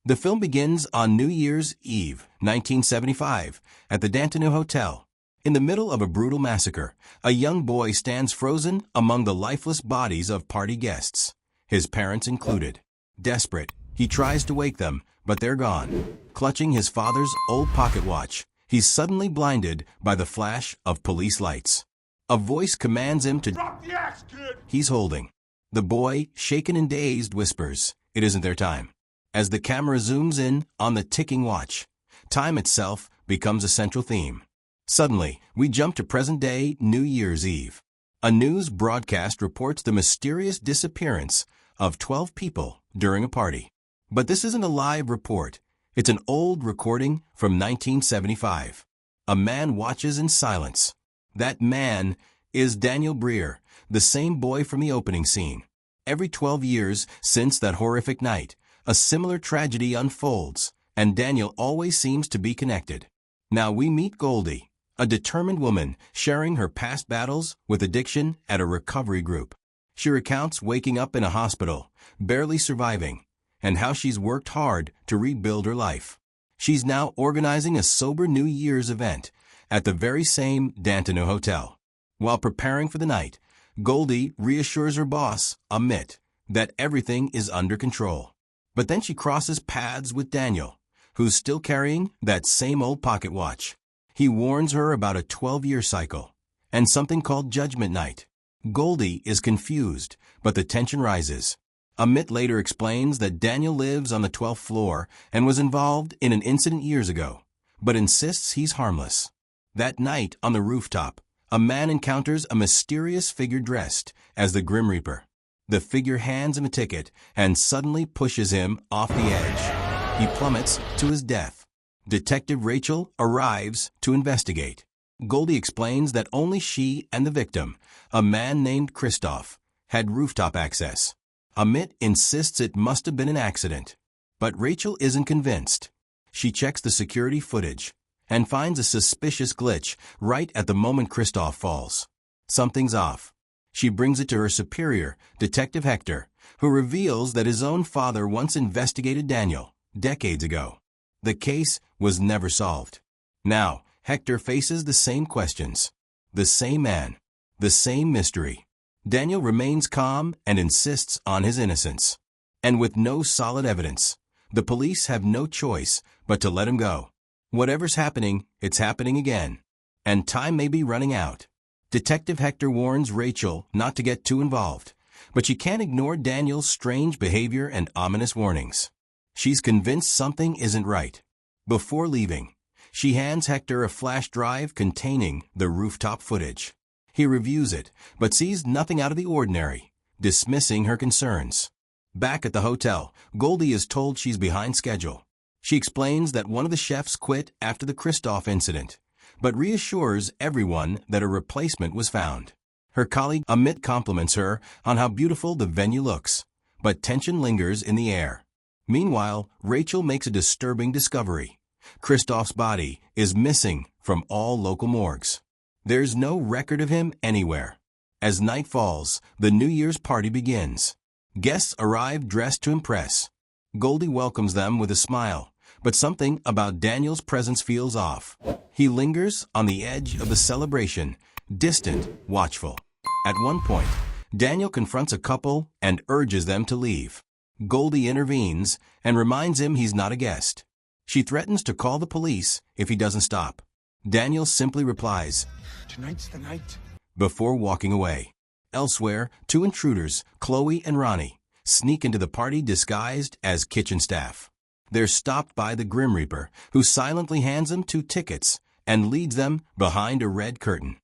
The film begins on New Year's Eve, 1975, at the Dante Hotel. In the middle of a brutal massacre, a young boy stands frozen among the lifeless bodies of party guests, his parents included. Desperate, he tries to wake them, but they're gone. Clutching his father's old pocket watch, he's suddenly blinded by the flash of police lights. A voice commands him to drop the axe, kid! He's holding. The boy, shaken and dazed, whispers, "It isn't their time." As the camera zooms in on the ticking watch, time itself becomes a central theme. Suddenly, we jump to present-day New Year's Eve. A news broadcast reports the mysterious disappearance of 12 people during a party. But this isn't a live report. It's an old recording from 1975. A man watches in silence. That man is Daniel Breer, the same boy from the opening scene. Every 12 years since that horrific night, a similar tragedy unfolds, and Daniel always seems to be connected. Now we meet Goldie, a determined woman sharing her past battles with addiction at a recovery group. She recounts waking up in a hospital, barely surviving, and how she's worked hard to rebuild her life. She's now organizing a sober New Year's event at the very same Dante Hotel. While preparing for the night, Goldie reassures her boss, Amit, that everything is under control. But then she crosses paths with Daniel, who's still carrying that same old pocket watch. He warns her about a 12-year cycle and something called Judgment Night. Goldie is confused, but the tension rises. Amit later explains that Daniel lives on the 12th floor and was involved in an incident years ago, but insists he's harmless. That night on the rooftop, a man encounters a mysterious figure dressed as the Grim Reaper. The figure hands him a ticket and suddenly pushes him off the edge. He plummets to his death. Detective Rachel arrives to investigate. Goldie explains that only she and the victim, a man named Christoph, had rooftop access. Amit insists it must have been an accident, but Rachel isn't convinced. She checks the security footage and finds a suspicious glitch right at the moment Christoph falls. Something's off. She brings it to her superior, Detective Hector, who reveals that his own father once investigated Daniel, decades ago. The case was never solved. Now, Hector faces the same questions. The same man. The same mystery. Daniel remains calm and insists on his innocence. And with no solid evidence, the police have no choice but to let him go. Whatever's happening, it's happening again. And time may be running out. Detective Hector warns Rachel not to get too involved, but she can't ignore Daniel's strange behavior and ominous warnings. She's convinced something isn't right. Before leaving, she hands Hector a flash drive containing the rooftop footage. He reviews it, but sees nothing out of the ordinary, dismissing her concerns. Back at the hotel, Goldie is told she's behind schedule. She explains that one of the chefs quit after the Christoph incident, but reassures everyone that a replacement was found. Her colleague Amit compliments her on how beautiful the venue looks, but tension lingers in the air. Meanwhile, Rachel makes a disturbing discovery. Christoph's body is missing from all local morgues. There's no record of him anywhere. As night falls, the New Year's party begins. Guests arrive dressed to impress. Goldie welcomes them with a smile, but something about Daniel's presence feels off. He lingers on the edge of the celebration, distant, watchful. At one point, Daniel confronts a couple and urges them to leave. Goldie intervenes and reminds him he's not a guest. She threatens to call the police if he doesn't stop. Daniel simply replies, "Tonight's the night," before walking away. Elsewhere, two intruders, Chloe and Ronnie, sneak into the party disguised as kitchen staff. They're stopped by the Grim Reaper, who silently hands them 2 tickets and leads them behind a red curtain.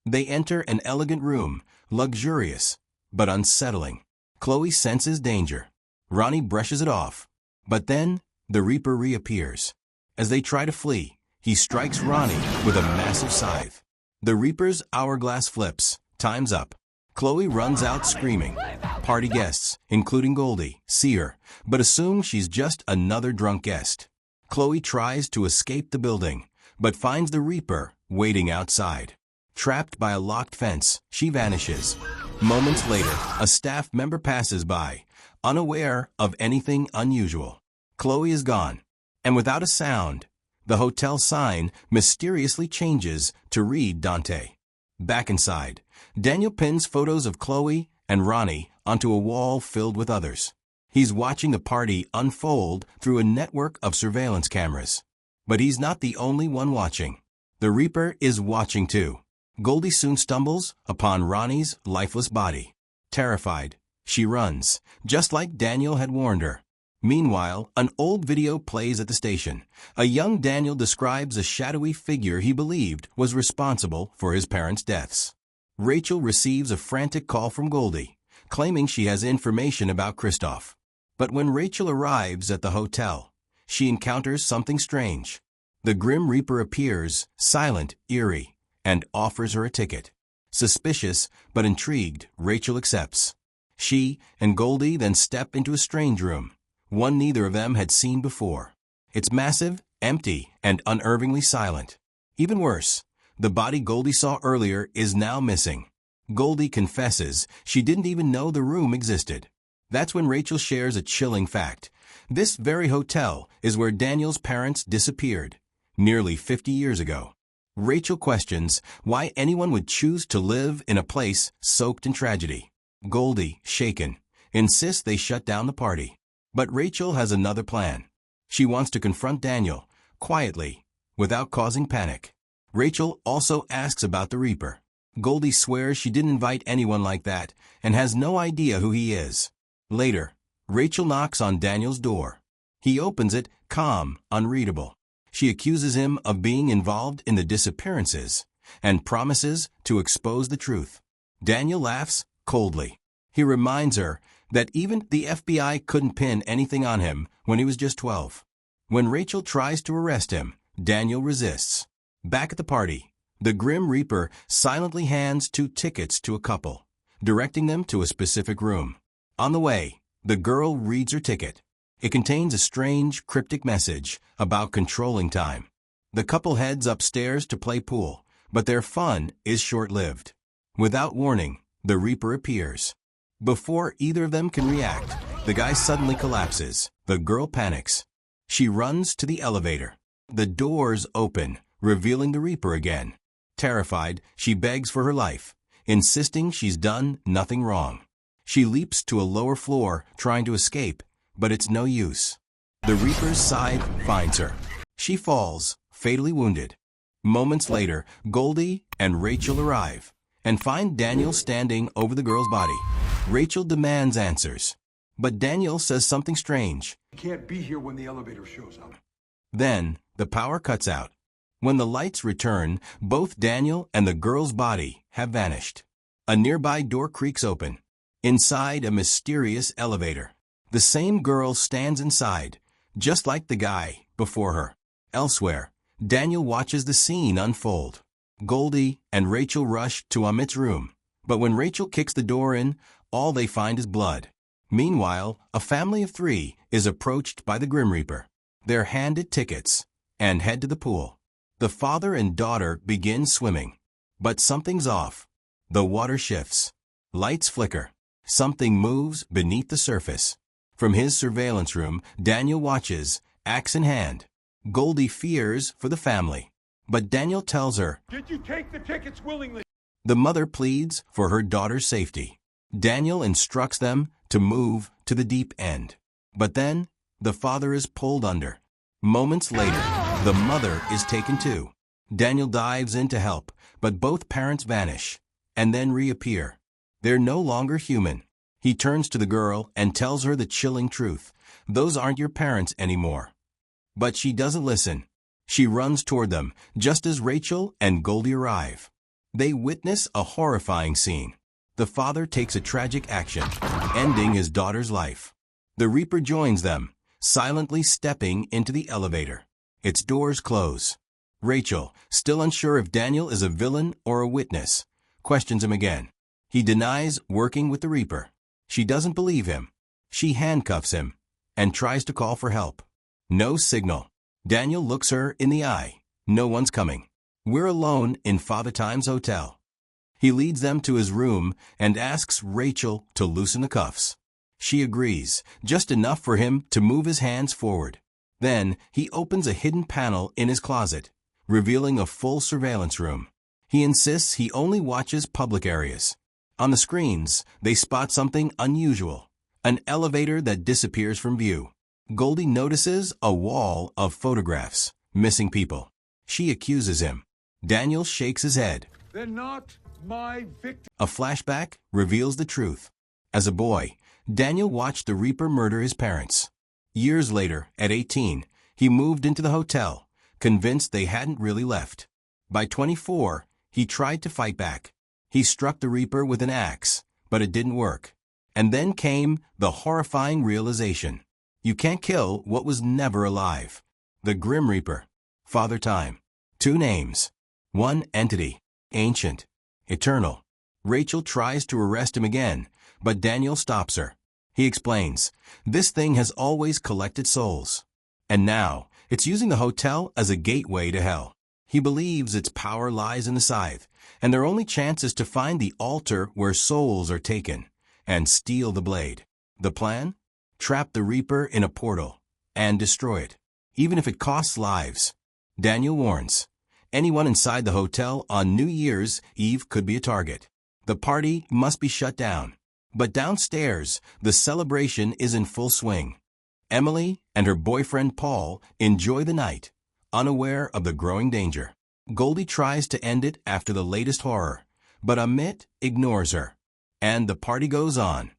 They enter an elegant room, luxurious, but unsettling. Chloe senses danger. Ronnie brushes it off, but then the Reaper reappears. As they try to flee, he strikes Ronnie with a massive scythe. The Reaper's hourglass flips. Time's up. Chloe runs out screaming. Party guests, including Goldie, see her, but assume she's just another drunk guest. Chloe tries to escape the building, but finds the Reaper waiting outside. Trapped by a locked fence, she vanishes. Moments later, a staff member passes by, unaware of anything unusual. Chloe is gone. And without a sound, the hotel sign mysteriously changes to read Dante. Back inside, Daniel pins photos of Chloe and Ronnie onto a wall filled with others. He's watching the party unfold through a network of surveillance cameras. But he's not the only one watching. The Reaper is watching too. Goldie soon stumbles upon Ronnie's lifeless body. Terrified, she runs, just like Daniel had warned her. Meanwhile, an old video plays at the station. A young Daniel describes a shadowy figure he believed was responsible for his parents' deaths. Rachel receives a frantic call from Goldie, claiming she has information about Christoph. But when Rachel arrives at the hotel, she encounters something strange. The Grim Reaper appears, silent, eerie, and offers her a ticket. Suspicious but intrigued, Rachel accepts. She and Goldie then step into a strange room, one neither of them had seen before. It's massive, empty, and unnervingly silent. Even worse, the body Goldie saw earlier is now missing. Goldie confesses she didn't even know the room existed. That's when Rachel shares a chilling fact. This very hotel is where Daniel's parents disappeared, nearly 50 years ago. Rachel questions why anyone would choose to live in a place soaked in tragedy. Goldie, shaken, insists they shut down the party. But Rachel has another plan. She wants to confront Daniel, quietly, without causing panic. Rachel also asks about the Reaper. Goldie swears she didn't invite anyone like that and has no idea who he is. Later, Rachel knocks on Daniel's door. He opens it, calm, unreadable. She accuses him of being involved in the disappearances and promises to expose the truth. Daniel laughs coldly. He reminds her that even the FBI couldn't pin anything on him when he was just 12. When Rachel tries to arrest him, Daniel resists. Back at the party, the Grim Reaper silently hands 2 tickets to a couple, directing them to a specific room. On the way, the girl reads her ticket. It contains a strange, cryptic message about controlling time. The couple heads upstairs to play pool, but their fun is short-lived. Without warning, the Reaper appears. Before either of them can react, the guy suddenly collapses. The girl panics. She runs to the elevator. The doors open, revealing the Reaper again. Terrified, she begs for her life, insisting she's done nothing wrong. She leaps to a lower floor, trying to escape, but it's no use. The Reaper's scythe finds her. She falls, fatally wounded. Moments later, Goldie and Rachel arrive and find Daniel standing over the girl's body. Rachel demands answers, but Daniel says something strange. You can't be here when the elevator shows up. Then, the power cuts out. When the lights return, both Daniel and the girl's body have vanished. A nearby door creaks open. Inside a mysterious elevator. The same girl stands inside, just like the guy before her. Elsewhere, Daniel watches the scene unfold. Goldie and Rachel rush to Amit's room, but when Rachel kicks the door in, all they find is blood. Meanwhile, a family of 3 is approached by the Grim Reaper. They're handed tickets and head to the pool. The father and daughter begin swimming, but something's off. The water shifts. Lights flicker. Something moves beneath the surface. From his surveillance room, Daniel watches, axe in hand. Goldie fears for the family, but Daniel tells her, "Did you take the tickets willingly?" The mother pleads for her daughter's safety. Daniel instructs them to move to the deep end. But then, the father is pulled under. Moments later, the mother is taken too. Daniel dives in to help, but both parents vanish, and then reappear. They're no longer human. He turns to the girl and tells her the chilling truth. Those aren't your parents anymore. But she doesn't listen. She runs toward them, just as Rachel and Goldie arrive. They witness a horrifying scene. The father takes a tragic action, ending his daughter's life. The Reaper joins them, silently stepping into the elevator. Its doors close. Rachel, still unsure if Daniel is a villain or a witness, questions him again. He denies working with the Reaper. She doesn't believe him. She handcuffs him and tries to call for help. No signal. Daniel looks her in the eye. No one's coming. We're alone in Father Time's hotel. He leads them to his room and asks Rachel to loosen the cuffs. She agrees, just enough for him to move his hands forward. Then, he opens a hidden panel in his closet, revealing a full surveillance room. He insists he only watches public areas. On the screens, they spot something unusual. An elevator that disappears from view. Goldie notices a wall of photographs, missing people. She accuses him. Daniel shakes his head. They're not my victim. A flashback reveals the truth. As a boy, Daniel watched the Reaper murder his parents. Years later, at 18, he moved into the hotel, convinced they hadn't really left. By 24, he tried to fight back. He struck the Reaper with an axe, but it didn't work. And then came the horrifying realization. You can't kill what was never alive. The Grim Reaper. Father Time. 2 names. 1 entity. Ancient. Eternal. Rachel tries to arrest him again, but Daniel stops her. He explains, this thing has always collected souls. And now, it's using the hotel as a gateway to hell. He believes its power lies in the scythe, and their only chance is to find the altar where souls are taken, and steal the blade. The plan? Trap the Reaper in a portal, and destroy it, even if it costs lives. Daniel warns, anyone inside the hotel on New Year's Eve could be a target. The party must be shut down. But downstairs, the celebration is in full swing. Emily and her boyfriend Paul enjoy the night, unaware of the growing danger. Goldie tries to end it after the latest horror, but Amit ignores her. And the party goes on.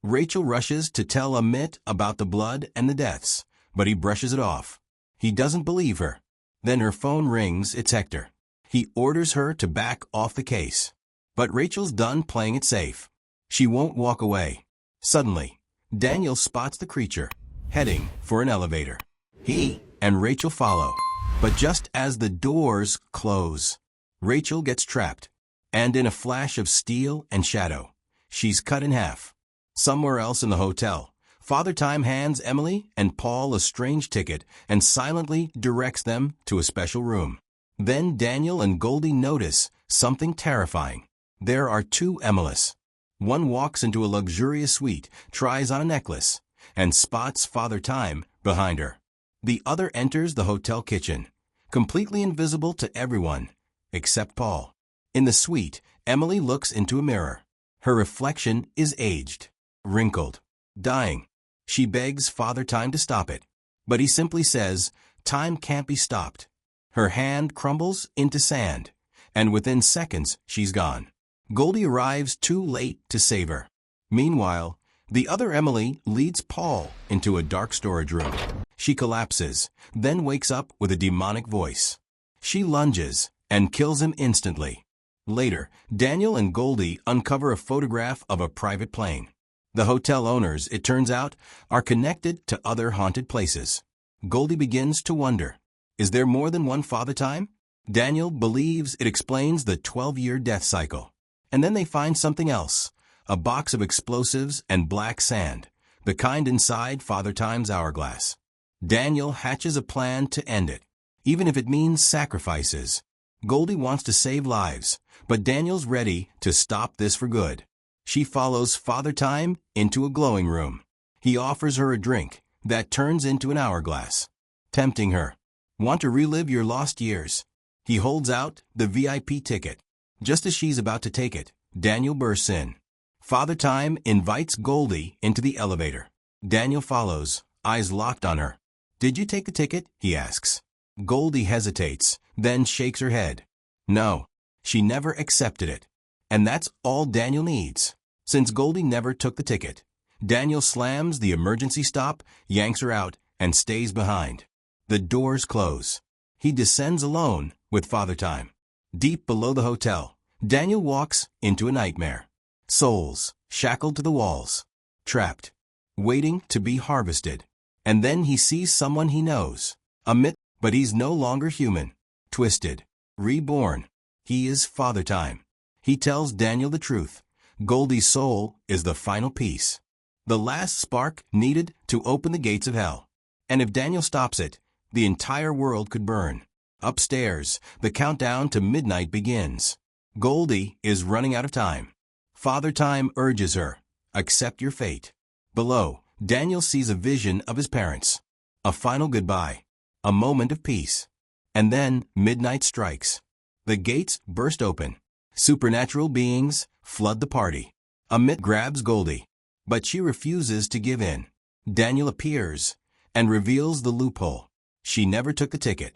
Rachel rushes to tell Amit about the blood and the deaths, but he brushes it off. He doesn't believe her. Then her phone rings, it's Hector. He orders her to back off the case. But Rachel's done playing it safe. She won't walk away. Suddenly, Daniel spots the creature, heading for an elevator. He and Rachel follow. But just as the doors close, Rachel gets trapped. And in a flash of steel and shadow, she's cut in half. Somewhere else in the hotel, Father Time hands Emily and Paul a strange ticket and silently directs them to a special room. Then Daniel and Goldie notice something terrifying. There are 2 Emilys. One walks into a luxurious suite, tries on a necklace, and spots Father Time behind her. The other enters the hotel kitchen, completely invisible to everyone, except Paul. In the suite, Emily looks into a mirror. Her reflection is aged, wrinkled, dying. She begs Father Time to stop it, but he simply says, time can't be stopped. Her hand crumbles into sand, and within seconds she's gone. Goldie arrives too late to save her. Meanwhile, the other Emily leads Paul into a dark storage room. She collapses, then wakes up with a demonic voice. She lunges and kills him instantly. Later, Daniel and Goldie uncover a photograph of a private plane. The hotel owners, it turns out, are connected to other haunted places. Goldie begins to wonder, is there more than one Father Time? Daniel believes it explains the 12-year death cycle. And then they find something else, a box of explosives and black sand, the kind inside Father Time's hourglass. Daniel hatches a plan to end it, even if it means sacrifices. Goldie wants to save lives, but Daniel's ready to stop this for good. She follows Father Time into a glowing room. He offers her a drink that turns into an hourglass, tempting her. Want to relive your lost years? He holds out the VIP ticket. Just as she's about to take it, Daniel bursts in. Father Time invites Goldie into the elevator. Daniel follows, eyes locked on her. Did you take the ticket? He asks. Goldie hesitates, then shakes her head. No, she never accepted it. And that's all Daniel needs. Since Goldie never took the ticket, Daniel slams the emergency stop, yanks her out, and stays behind. The doors close. He descends alone with Father Time. Deep below the hotel, Daniel walks into a nightmare. Souls, shackled to the walls, trapped, waiting to be harvested. And then he sees someone he knows. Amit, but he's no longer human. Twisted, reborn. He is Father Time. He tells Daniel the truth. Goldie's soul is the final piece, the last spark needed to open the gates of hell. And if Daniel stops it, the entire world could burn. Upstairs, the countdown to midnight begins. Goldie is running out of time. Father Time urges her, accept your fate. Below, Daniel sees a vision of his parents. A final goodbye. A moment of peace. And then, midnight strikes. The gates burst open. Supernatural beings flood the party. Amit grabs Goldie, but she refuses to give in. Daniel appears and reveals the loophole. She never took the ticket.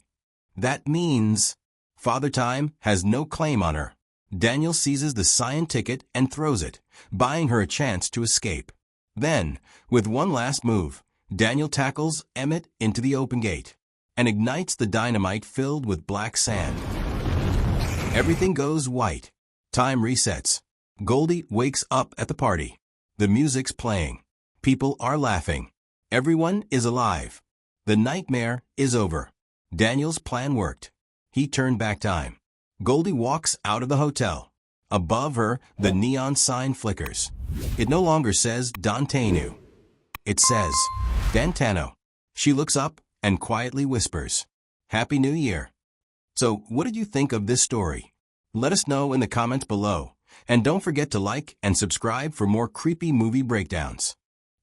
That means Father Time has no claim on her. Daniel seizes the cyan ticket and throws it, buying her a chance to escape. Then, with one last move, Daniel tackles Emmett into the open gate and ignites the dynamite filled with black sand. Everything goes white. Time resets. Goldie wakes up at the party. The music's playing. People are laughing. Everyone is alive. The nightmare is over. Daniel's plan worked. He turned back time. Goldie walks out of the hotel. Above her, the neon sign flickers. It no longer says Dante. It says Dantano. She looks up and quietly whispers, "Happy New Year." So, what did you think of this story? Let us know in the comments below. And don't forget to like and subscribe for more creepy movie breakdowns.